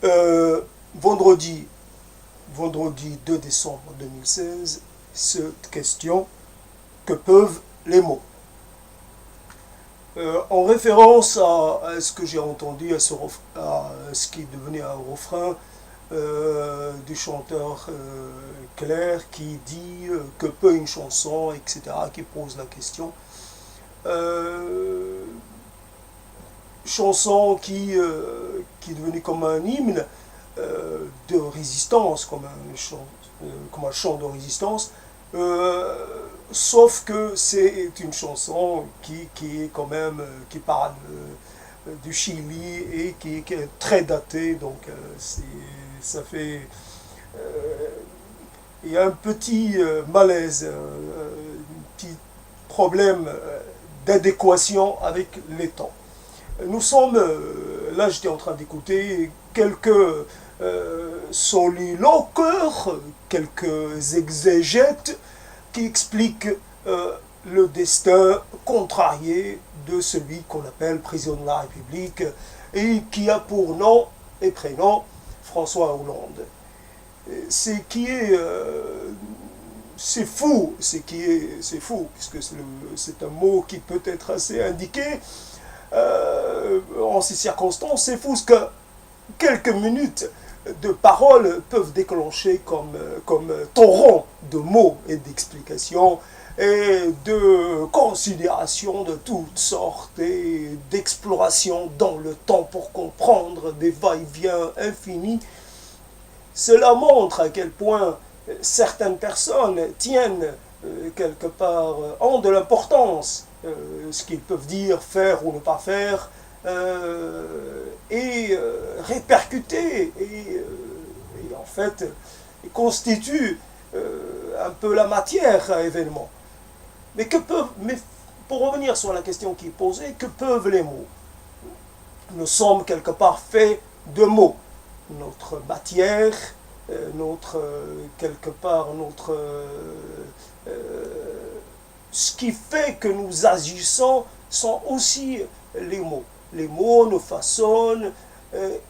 Euh, vendredi, vendredi 2 décembre 2016, cette question, que peuvent les mots? En référence à ce que j'ai entendu, à ce qui est devenu un refrain du chanteur Claire qui dit que peut une chanson, etc., qui pose la question. Euh, Chanson qui est devenue comme un hymne de résistance, comme un chant de résistance, euh, sauf que c'est une chanson qui est quand même, qui parle du Chili et qui est très datée, donc ça fait, il y a un petit malaise, un petit problème d'adéquation avec les temps. Nous sommes, là j'étais en train d'écouter quelques soliloqueurs, quelques exégètes qui expliquent le destin contrarié de celui qu'on appelle président de la République et qui a pour nom et prénom François Hollande. C'est qui est c'est fou, c'est fou, puisque c'est un mot qui peut être assez indiqué en ces circonstances. C'est fou ce que quelques minutes de paroles peuvent déclencher comme torrent de mots et d'explications et de considérations de toutes sortes et d'explorations dans le temps pour comprendre des va-et-vient infinis. Cela montre à quel point certaines personnes tiennent quelque part, ont de l'importance, ce qu'ils peuvent dire, faire ou ne pas faire, et répercuter, et en fait constitue un peu la matière à événement. Mais pour revenir sur la question qui est posée, que peuvent les mots? Nous sommes quelque part faits de mots. Notre matière, quelque part, ce qui fait que nous agissons sont aussi les mots. Les mots nous façonnent,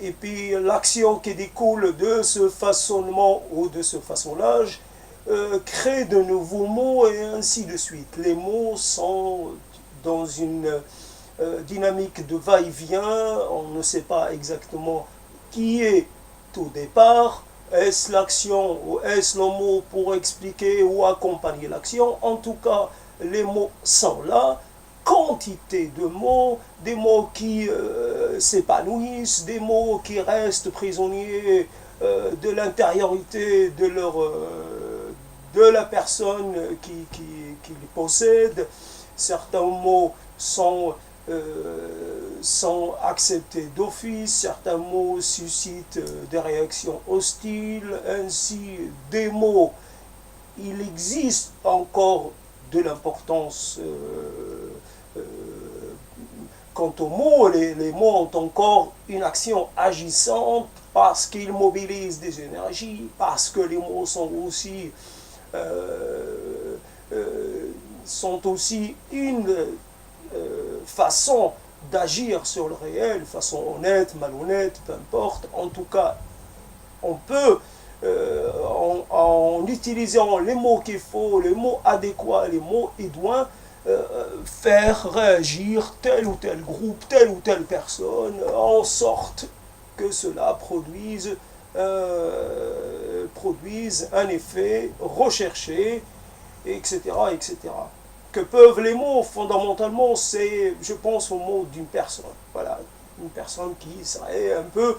et puis l'action qui découle de ce façonnement ou de ce façonnage crée de nouveaux mots et ainsi de suite. Les mots sont dans une dynamique de va-et-vient, on ne sait pas exactement qui est au départ, est-ce l'action ou est-ce le mot pour expliquer ou accompagner l'action? En tout cas, les mots sont là, quantité de mots, des mots qui s'épanouissent, des mots qui restent prisonniers de l'intériorité de la personne qui les possède. Certains mots sont acceptés d'office, certains mots suscitent des réactions hostiles, ainsi des mots, il existe encore de l'importance quant aux mots, les mots ont encore une action agissante parce qu'ils mobilisent des énergies, parce que les mots sont aussi une façon d'agir sur le réel, façon honnête, malhonnête, peu importe. En tout cas, on peut, en utilisant les mots qu'il faut, les mots adéquats, les mots idoines, faire réagir tel ou tel groupe, telle ou telle personne, en sorte que cela produise un effet recherché, etc., etc. Que peuvent les mots? Fondamentalement, c'est, je pense, aux mots d'une personne. Voilà, une personne qui serait un peu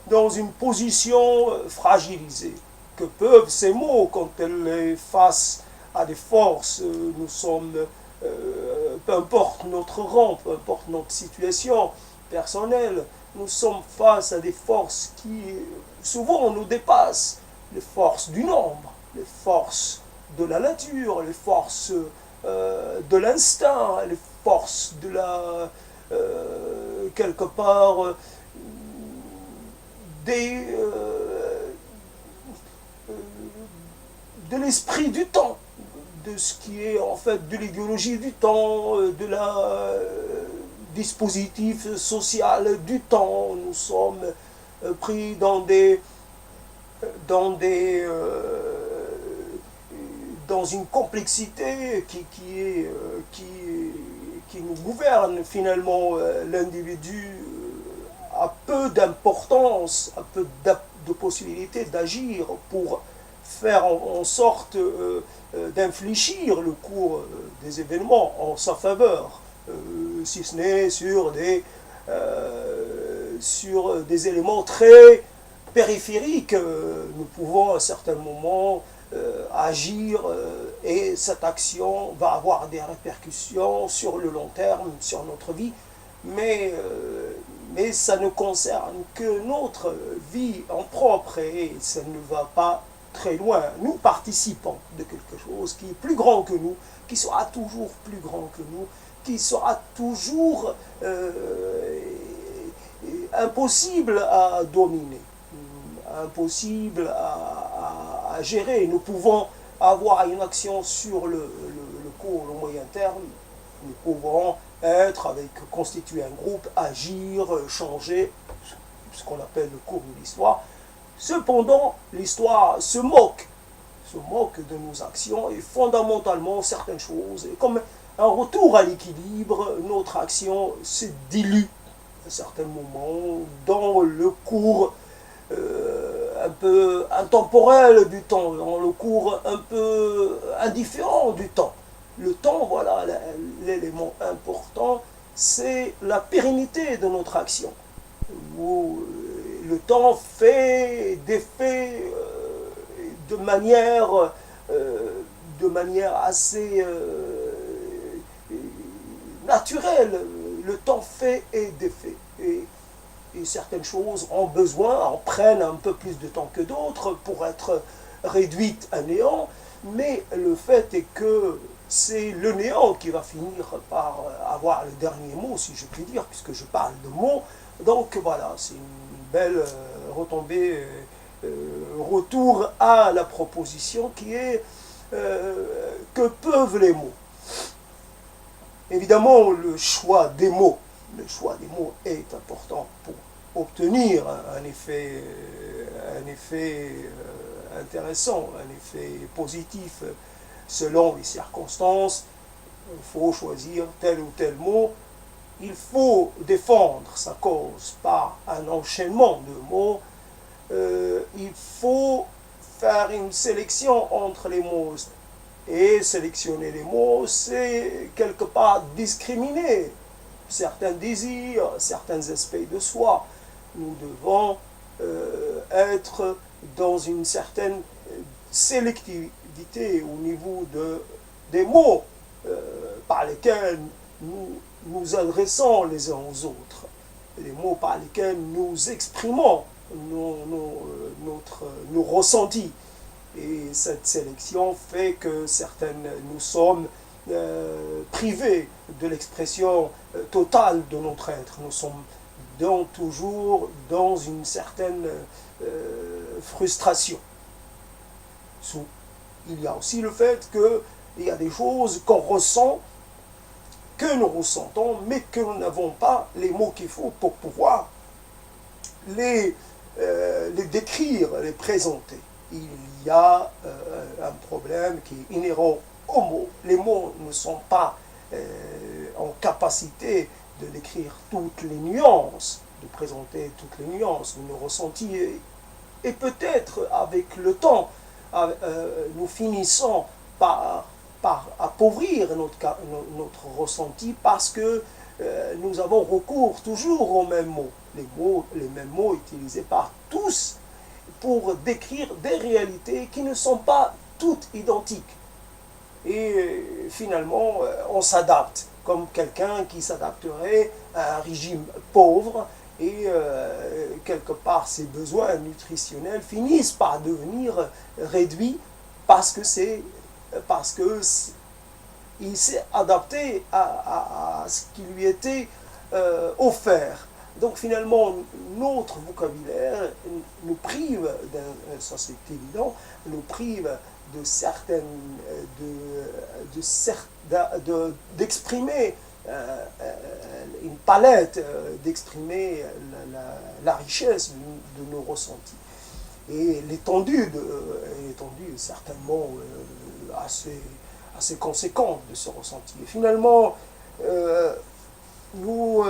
dans une position fragilisée. Que peuvent ces mots quand elle est face à des forces? Nous sommes, peu importe notre rang, peu importe notre situation personnelle, nous sommes face à des forces qui souvent nous dépassent. Les forces du nombre, les forces de la nature, les forces de l'instinct, les forces de la quelque part de l'esprit du temps, de ce qui est en fait de l'idéologie du temps, de la dispositif social du temps. Nous sommes pris dans des dans une complexité qui nous gouverne finalement. L'individu a peu d'importance, a peu de possibilités d'agir pour faire en sorte d'infléchir le cours des événements en sa faveur, si ce n'est sur des éléments très périphériques. Nous pouvons à certains moments agir et cette action va avoir des répercussions sur le long terme, sur notre vie, mais ça ne concerne que notre vie en propre et ça ne va pas très loin. Nous participons de quelque chose qui est plus grand que nous, qui sera toujours plus grand que nous, qui sera toujours impossible à dominer, impossible à gérer. Nous pouvons avoir une action sur le court, le moyen terme. Nous pouvons constituer un groupe, agir, changer, ce qu'on appelle le cours de l'histoire. Cependant, l'histoire se moque de nos actions et fondamentalement certaines choses, et comme un retour à l'équilibre, notre action se dilue à certains moments dans le cours un peu intemporel du temps, dans le cours un peu indifférent du temps. Le temps, voilà, l'élément important, c'est la pérennité de notre action. Où le temps fait des faits de manière assez naturelle. Le temps fait et défait. Et certaines choses ont besoin, en prennent un peu plus de temps que d'autres pour être réduites à néant, mais le fait est que c'est le néant qui va finir par avoir le dernier mot, si je puis dire, puisque je parle de mots. Donc voilà, c'est une belle retombée, retour à la proposition qui est que peuvent les mots. Évidemment, le choix des mots est important pour obtenir un effet intéressant, un effet positif. Selon les circonstances, il faut choisir tel ou tel mot. Il faut défendre sa cause par un enchaînement de mots. Il faut faire une sélection entre les mots. Et sélectionner les mots, c'est quelque part discriminer certains désirs, certains aspects de soi. Nous devons être dans une certaine sélectivité au niveau des mots par lesquels nous nous adressons les uns aux autres, les mots par lesquels nous exprimons nos ressentis. Et cette sélection fait que nous sommes privés de l'expression totale de notre être. Nous sommes toujours dans une certaine frustration. Il y a aussi le fait qu'il y a des choses qu'on ressent, que nous ressentons, mais que nous n'avons pas les mots qu'il faut pour pouvoir les décrire, les présenter. Il y a un problème qui est inhérent aux mots. Les mots ne sont pas en capacité de décrire toutes les nuances, de présenter toutes les nuances de nos ressentis. Et peut-être avec le temps, nous finissons par appauvrir notre ressenti parce que nous avons recours toujours aux mêmes mots. Les mêmes mots utilisés par tous pour décrire des réalités qui ne sont pas toutes identiques. Et finalement, on s'adapte, comme quelqu'un qui s'adapterait à un régime pauvre, et quelque part ses besoins nutritionnels finissent par devenir réduits parce que il s'est adapté à ce qui lui était offert. Donc finalement, notre vocabulaire nous prive, ça c'est évident, nous prive d'exprimer une palette d'exprimer la richesse de nos ressentis. Et l'étendue est certainement assez conséquente de ce ressenti. Et finalement, nous,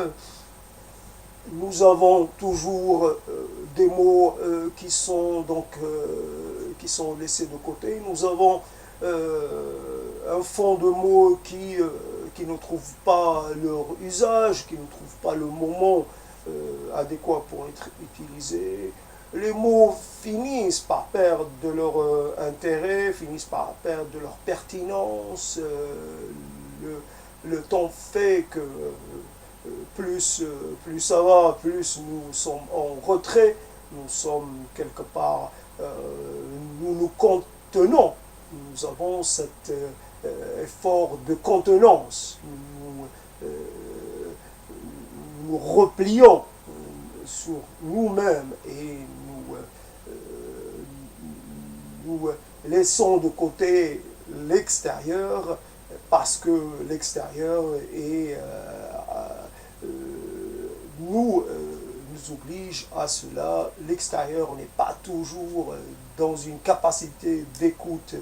nous avons toujours des mots qui sont laissés de côté. Nous avons un fond de mots qui ne trouvent pas leur usage, qui ne trouvent pas le moment adéquat pour être utilisés. Les mots finissent par perdre de leur intérêt, finissent par perdre de leur pertinence. Le temps fait que plus ça va, plus nous sommes en retrait, nous sommes quelque part, nous nous contenons, nous avons cet effort de contenance, nous replions sur nous-mêmes et nous laissons de côté l'extérieur parce que l'extérieur nous oblige à cela. L'extérieur n'est pas toujours dans une capacité d'écoute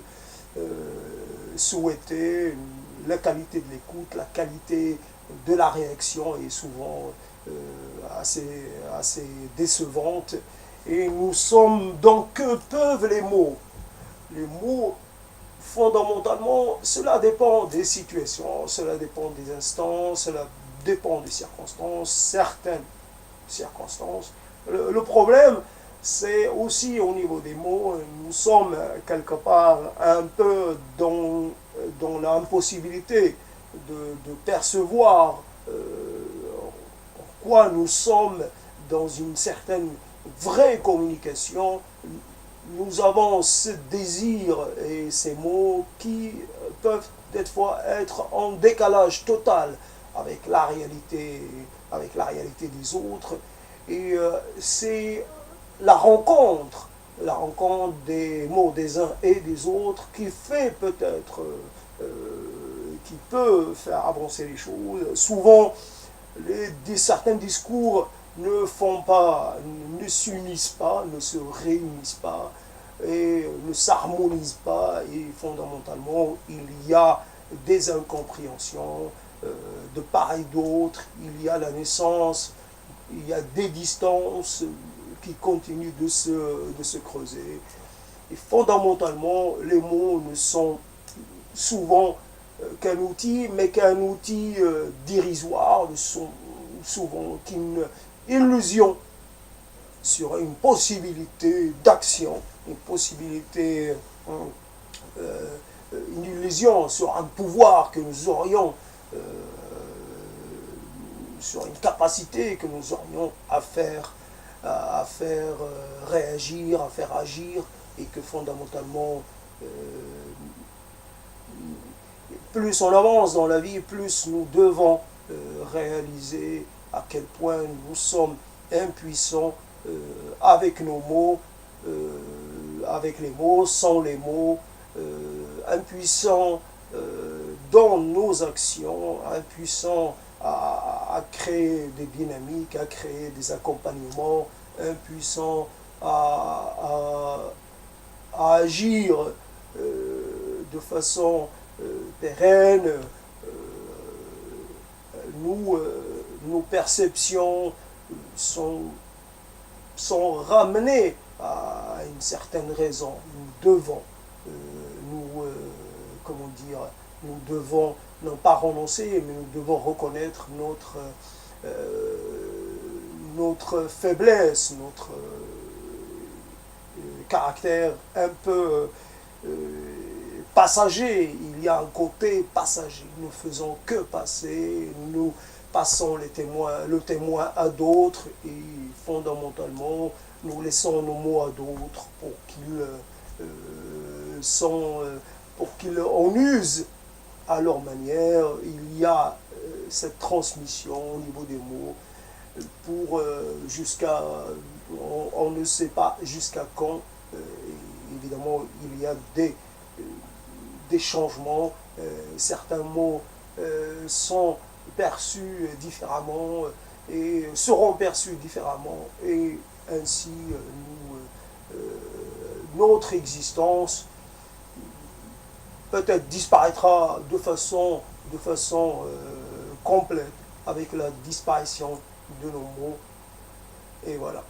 souhaitée. La qualité de l'écoute, la qualité de la réaction est souvent assez décevante. Et nous sommes dans que peuvent les mots. Les mots, fondamentalement, cela dépend des situations, cela dépend des instants, cela dépend des circonstances, certaines circonstances. Le problème, c'est aussi au niveau des mots, nous sommes quelque part un peu dans l'impossibilité de percevoir pourquoi nous sommes dans une certaine vraie communication. Nous avons ce désir et ces mots qui peuvent des fois être en décalage total avec la réalité des autres. Et c'est la rencontre des mots des uns et des autres qui fait peut-être, qui peut faire avancer les choses. Souvent, certains discours ne s'unissent pas, ne se réunissent pas et ne s'harmonisent pas, et fondamentalement il y a des incompréhensions de part et d'autre, il y a la naissance, il y a des distances qui continuent de se creuser. Et fondamentalement, les mots ne sont souvent qu'un outil, mais qu'un outil dérisoire, ne sont souvent qu'une illusion sur une possibilité d'action, une possibilité, une illusion sur un pouvoir que nous aurions, sur une capacité que nous aurions à faire réagir, à faire agir, et que fondamentalement, plus on avance dans la vie, plus nous devons réaliser à quel point nous sommes impuissants avec nos mots, avec les mots, sans les mots, impuissants dans nos actions, impuissants à créer des dynamiques, à créer des accompagnements, impuissants à agir de façon pérenne. Nos perceptions sont ramenées à une certaine raison. Nous devons, comment dire, nous devons non pas renoncer, mais nous devons reconnaître notre faiblesse, notre caractère un peu passager. Il y a un côté passager. Nous faisons que passer, nous passons le témoin à d'autres, et fondamentalement, nous laissons nos mots à d'autres pour qu'ils en usent à leur manière. Il y a cette transmission au niveau des mots pour on ne sait pas jusqu'à quand. Évidemment, il y a des changements. Certains mots sont perçus différemment et seront perçus différemment, et ainsi notre existence peut-être disparaîtra de façon complète avec la disparition de nos mots. Et voilà.